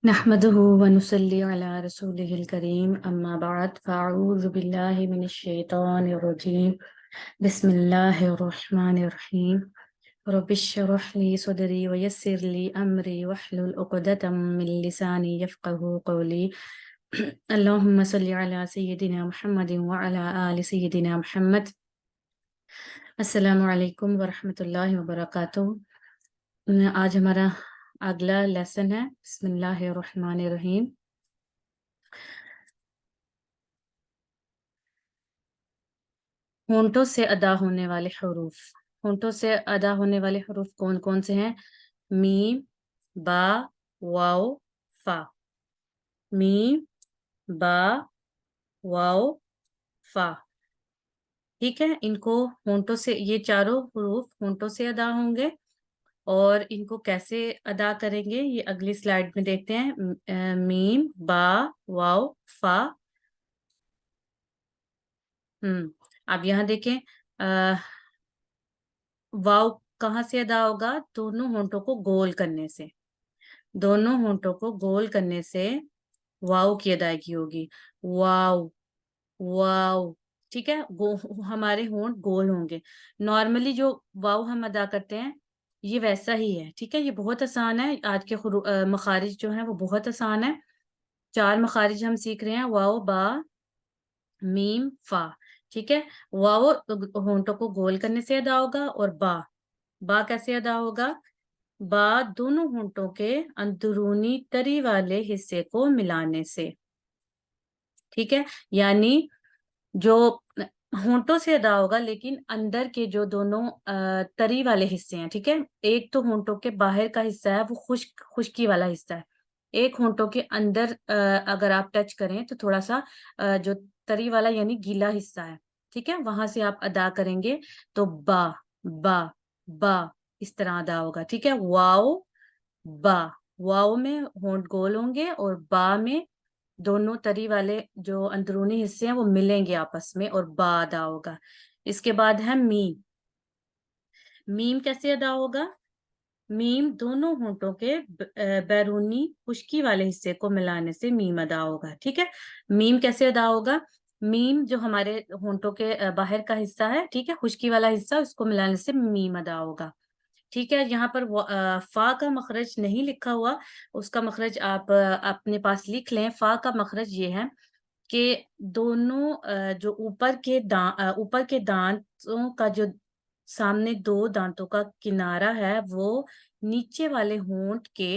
نحمده ونصلي على رسوله الكريم أما بعد فأعوذ بالله من الشيطان الرجيم بسم الله الرحمن الرحيم رب اشرح لي صدري ويسر لي أمري واحلل عقدة من لساني يفقه قولي اللهم صل على سيدنا محمد وعلى آل سيدنا محمد السلام علیکم ورحمۃ اللہ وبرکاتہ۔ آج ہمارا اگلا لیسن ہے بسم اللہ الرحمن الرحیم۔ ہونٹوں سے ادا ہونے والے حروف، ہونٹوں سے ادا ہونے والے حروف کون کون سے ہیں؟ میم، با، واو، فا۔ میم، با، واو، فا، ٹھیک ہے۔ ان کو ہونٹوں سے، یہ چاروں حروف ہونٹوں سے ادا ہوں گے، اور ان کو کیسے ادا کریں گے یہ اگلی سلائیڈ میں دیکھتے ہیں۔ میم، با، واو، فا۔ اب یہاں دیکھیں، واو کہاں سے ادا ہوگا؟ دونوں ہونٹوں کو گول کرنے سے، دونوں ہونٹوں کو گول کرنے سے واو کی ادائیگی ہوگی۔ واو، واو، ٹھیک ہے۔ ہمارے ہونٹ گول ہوں گے۔ نارملی جو واو ہم ادا کرتے ہیں یہ ویسا ہی ہے، ٹھیک ہے۔ یہ بہت آسان ہے، آج کے مخارج جو ہیں وہ بہت آسان ہے۔ 4 مخارج ہم سیکھ رہے ہیں، واو، با، میم، فا، ٹھیک ہے۔ واو ہونٹوں کو گول کرنے سے ادا ہوگا، اور با کیسے ادا ہوگا؟ با دونوں ہونٹوں کے اندرونی تری والے حصے کو ملانے سے، ٹھیک ہے۔ یعنی جو ہونٹوں سے ادا ہوگا لیکن اندر کے جو دونوں تری والے حصے ہیں، ٹھیک ہے۔ ایک تو ہونٹوں کے باہر کا حصہ ہے، وہ خشکی والا حصہ ہے۔ ایک ہونٹوں کے اندر اگر آپ ٹچ کریں تو تھوڑا سا جو تری والا یعنی گیلا حصہ ہے، ٹھیک ہے، وہاں سے آپ ادا کریں گے تو با، با، با اس طرح ادا ہوگا، ٹھیک ہے۔ واو، با، واو میں ہونٹ گول ہوں گے، اور با میں دونوں تری والے جو اندرونی حصے ہیں وہ ملیں گے آپس میں، اور با ادا ہوگا۔ اس کے بعد ہے میم۔ میم کیسے ادا ہوگا؟ میم دونوں ہونٹوں کے بیرونی خشکی والے حصے کو ملانے سے میم ادا ہوگا، ٹھیک ہے۔ میم کیسے ادا ہوگا؟ میم جو ہمارے ہونٹوں کے باہر کا حصہ ہے، ٹھیک ہے، خشکی والا حصہ، اس کو ملانے سے میم ادا ہوگا، ٹھیک ہے۔ یہاں پر فا کا مخرج نہیں لکھا ہوا، اس کا مخرج آپ اپنے پاس لکھ لیں۔ فا کا مخرج یہ ہے کہ دونوں جو اوپر کے دانتوں کا جو سامنے 2 دانتوں کا کنارہ ہے وہ نیچے والے ہونٹ کے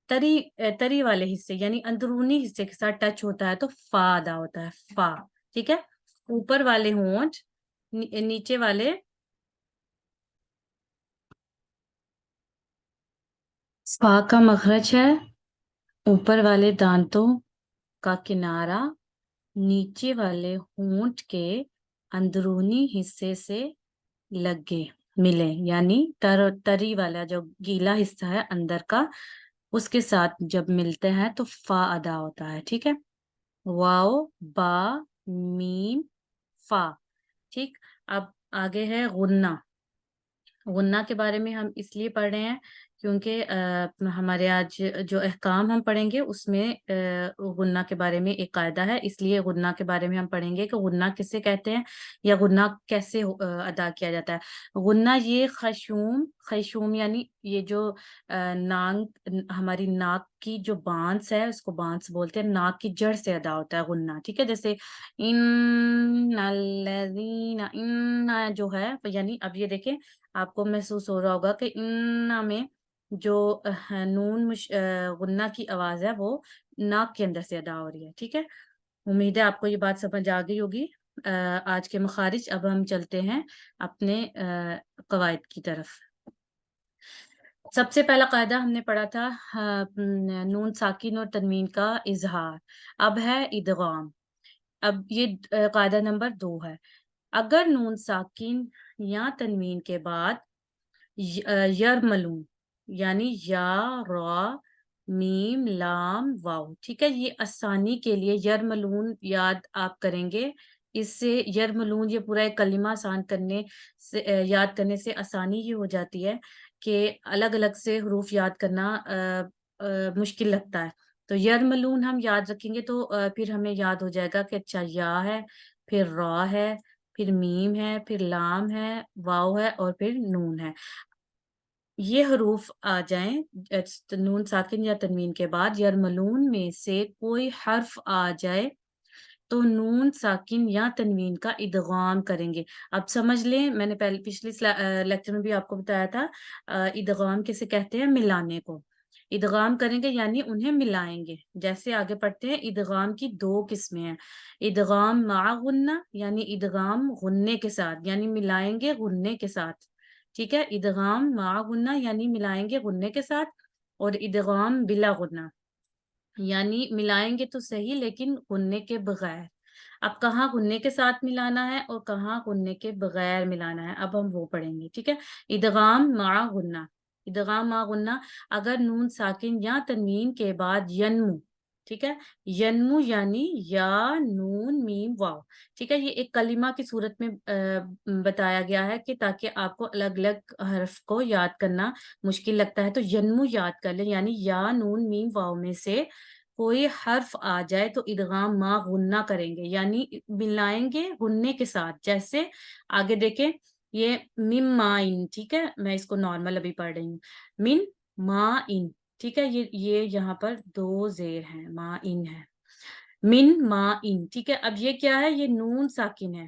تری والے حصے یعنی اندرونی حصے کے ساتھ ٹچ ہوتا ہے تو فا ادا ہوتا ہے، فا، ٹھیک ہے۔ اوپر والے ہونٹ نیچے والے فا کا مخرج ہے، اوپر والے دانتوں کا کنارہ نیچے والے ہونٹ کے اندرونی حصے سے لگے ملے، یعنی تری والا جو گیلا حصہ ہے اندر کا، اس کے ساتھ جب ملتے ہیں تو فا ادا ہوتا ہے، ٹھیک ہے۔ واو، با، میم، فا، ٹھیک۔ اب آگے ہے غنہ۔ غنہ کے بارے میں ہم اس لیے پڑھ رہے ہیں کیونکہ ہمارے آج جو احکام ہم پڑھیں گے اس میں غنہ کے بارے میں ایک قاعدہ ہے، اس لیے غنہ کے بارے میں ہم پڑھیں گے کہ غنہ کسے کہتے ہیں یا غنہ کیسے ادا کیا جاتا ہے۔ غنہ یہ خیشوم یعنی یہ جو ناک، ہماری ناک کی جو بانس ہے اس کو بانس بولتے ہیں، ناک کی جڑ سے ادا ہوتا ہے غنہ، ٹھیک ہے۔ جیسے ان الذین، ان جو ہے یعنی اب یہ دیکھیں آپ کو محسوس ہو رہا ہوگا کہ ان میں جو نون غنہ کی آواز ہے وہ ناک کے اندر سے ادا ہو رہی ہے، ٹھیک ہے۔ امید ہے آپ کو یہ بات سمجھ آ گئی ہوگی۔ آج کے مخارج، اب ہم چلتے ہیں اپنے قواعد کی طرف۔ سب سے پہلا قاعدہ ہم نے پڑھا تھا نون ساکن اور تنوین کا اظہار، اب ہے ادغام۔ اب یہ قاعدہ نمبر 2 ہے، اگر نون ساکن یا تنوین کے بعد یرملون یعنی یا، را، میم، لام، واو، ٹھیک ہے، یہ آسانی کے لیے یرملون یاد آپ کریں گے، اس سے یرملون یہ پورا ایک کلمہ آسان کرنے سے یاد کرنے سے آسانی یہ ہو جاتی ہے کہ الگ الگ سے حروف یاد کرنا مشکل لگتا ہے، تو یرملون ہم یاد رکھیں گے تو پھر ہمیں یاد ہو جائے گا کہ اچھا یا ہے، پھر را ہے، پھر میم ہے، پھر لام ہے، واو ہے اور پھر نون ہے۔ یہ حروف آ جائیں نون ساکن یا تنوین کے بعد، یرملون میں سے کوئی حرف آ جائے تو نون ساکن یا تنوین کا ادغام کریں گے۔ اب سمجھ لیں، میں نے پہلے پچھلی لیکچر میں بھی آپ کو بتایا تھا، ادغام کسے کہتے ہیں؟ ملانے کو۔ ادغام کریں گے یعنی انہیں ملائیں گے۔ جیسے آگے پڑھتے ہیں، ادغام کی دو قسمیں ہیں، ادغام مع غنہ یعنی ادغام غنے کے ساتھ، یعنی ملائیں گے غنے کے ساتھ، ٹھیک ہے؟ ادغام مع غنہ یعنی ملائیں گے غنے کے ساتھ، اور ادغام بلا غنہ یعنی ملائیں گے تو صحیح لیکن غنے کے بغیر۔ اب کہاں غنے کے ساتھ ملانا ہے اور کہاں غنے کے بغیر ملانا ہے، اب ہم وہ پڑھیں گے، ٹھیک ہے؟ ادغام مع غنہ، ادغام مع غنہ، اگر نون ساکن یا تنوین کے بعد ینمو، ٹھیک ہے؟ ینمو یعنی یا نون میم واو، ٹھیک ہے؟ یہ ایک کلمہ کی صورت میں بتایا گیا ہے کہ تاکہ آپ کو الگ الگ حرف کو یاد کرنا مشکل لگتا ہے تو ینمو یاد کر لیں، یعنی یا نون میم واو میں سے کوئی حرف آ جائے تو ادغام ما غنہ کریں گے، یعنی ملائیں گے غنے کے ساتھ۔ جیسے آگے دیکھیں، یہ مم مائن، ٹھیک ہے؟ میں اس کو نارمل ابھی پڑھ رہی ہوں، من ما ان، ٹھیک ہے؟ یہ یہاں پر دو زیر ہیں، ما ان ہے، من ما ان، ٹھیک ہے؟ اب یہ کیا ہے؟ یہ نون ساکن ہے،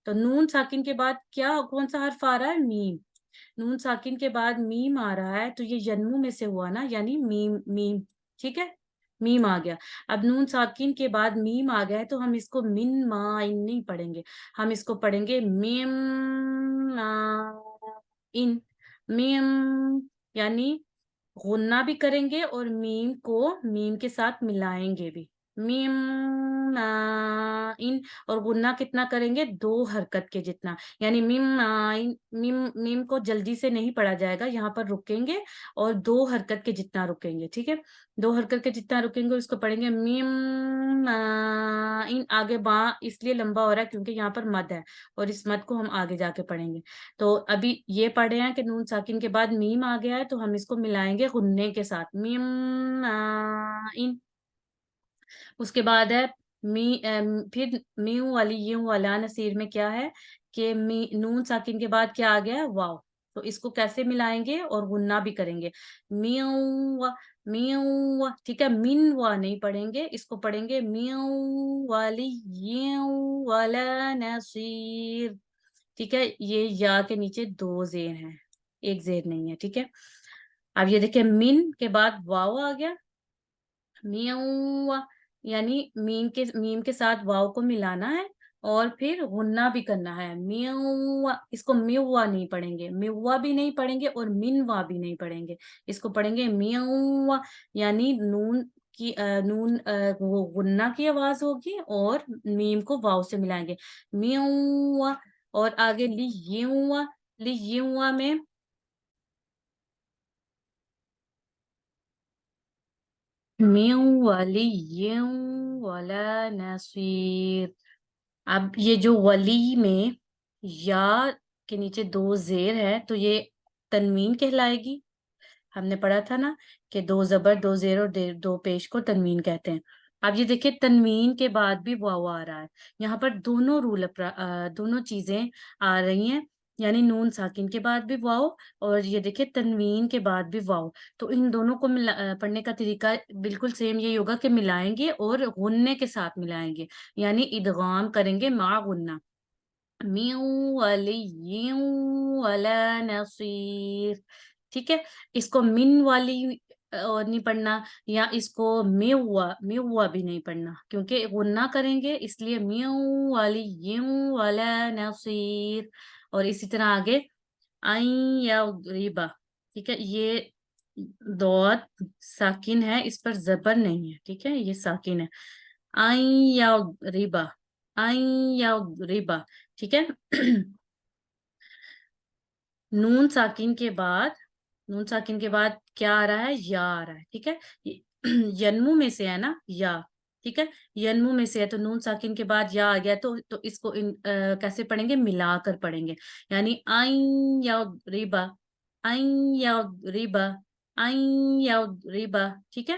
تو نون ساکن کے بعد کیا کون سا حرف آ رہا ہے؟ میم۔ نون ساکن کے بعد میم آ رہا ہے تو یہ ینمو میں سے ہوا نا، یعنی میم میم، ٹھیک ہے؟ میم آ گیا۔ اب نون ساکن کے بعد میم آ گیا ہے تو ہم اس کو من ما ان نہیں پڑھیں گے، ہم اس کو پڑھیں گے میم ما ان، میم، یعنی غنہ بھی کریں گے اور میم کو میم کے ساتھ ملائیں گے بھی، میم ان، اور غنہ کتنا کریں گے؟ دو حرکت کے جتنا، یعنی میم میم، میم کو جلدی سے نہیں پڑھا جائے گا، یہاں پر رکیں گے اور دو حرکت کے جتنا رکیں گے، ٹھیک ہے؟ دو حرکت کے جتنا رکیں گے اس کو پڑھیں گے میم ان۔ آگے با اس لیے لمبا ہو رہا ہے کیونکہ یہاں پر مد ہے اور اس مد کو ہم آگے جا کے پڑھیں گے۔ تو ابھی یہ پڑھے ہیں کہ نون ساکن کے بعد میم آ گیا ہے تو ہم اس کو ملائیں گے غنے کے ساتھ، میم ان۔ اس کے بعد ہے پھر میو والی یوں والا نصیر میں کیا ہے کہ نون ساکن کے بعد کیا آ گیا ہے؟ واو، تو اس کو کیسے ملائیں گے اور غنہ بھی کریں گے؟ میو میو، ٹھیک ہے؟ من وا نہیں پڑھیں گے، اس کو پڑھیں گے میو والی یوں والا نصیر، ٹھیک ہے؟ یہ یا کے نیچے دو زیر ہیں، ایک زیر نہیں ہے، ٹھیک ہے؟ اب یہ دیکھیں، من کے بعد واو آ گیا، میو، یعنی میم کے ساتھ واو کو ملانا ہے اور پھر غنہ بھی کرنا ہے، میو، اس کو میوا نہیں پڑھیں گے، میوا بھی نہیں پڑھیں گے اور منوا بھی نہیں پڑھیں گے، اس کو پڑھیں گے میو، یعنی نون کی نون وہ غنہ کی آواز ہوگی اور میم کو واو سے ملائیں گے، میو۔ اور آگے لی یوں، لی یوں میں میو والی یوں والا نصیر۔ اب یہ جو ولی میں یا کے نیچے دو زیر ہے تو یہ تنوین کہلائے گی، ہم نے پڑھا تھا نا کہ دو زبر دو زیر اور دو پیش کو تنوین کہتے ہیں۔ اب یہ دیکھیں، تنوین کے بعد بھی واو آ رہا ہے، یہاں پر دونوں دونوں چیزیں آ رہی ہیں، یعنی نون ساکن کے بعد بھی واو اور یہ دیکھیں تنوین کے بعد بھی واو، تو ان دونوں کو پڑھنے کا طریقہ بالکل سیم یہی ہوگا کہ ملائیں گے اور غنے کے ساتھ ملائیں گے، یعنی ادغام کریں گے مع غنہ، میو ولی یوں ولا نصیر، ٹھیک ہے؟ اس کو من والی اور نہیں پڑھنا، یا اس کو میوا میوا بھی نہیں پڑھنا کیونکہ غنہ کریں گے، اس لیے میو والی یوں ولا نصیر۔ اور اسی طرح آگے آئیں یا ریبا، ٹھیک ہے؟ یہ دوت ساکن ہے، اس پر زبر نہیں ہے، ٹھیک ہے؟ یہ ساکن ہے، آئیں یا ریبا، آئیں یا ریبا، ٹھیک ہے؟ نون ساکن کے بعد، نون ساکن کے بعد کیا آ رہا ہے؟ یا آ رہا ہے، ٹھیک ہے؟ ینمو میں سے ہے نا یا، ٹھیک ہے؟ ینمو میں سے ہے تو نون ساکن کے بعد یا آ گیا تو اس کو کیسے پڑھیں گے؟ ملا کر پڑھیں گے، یعنی آئیں یا ریبا، آئیں یا ریبا، آئیں یا ریبا، ٹھیک ہے؟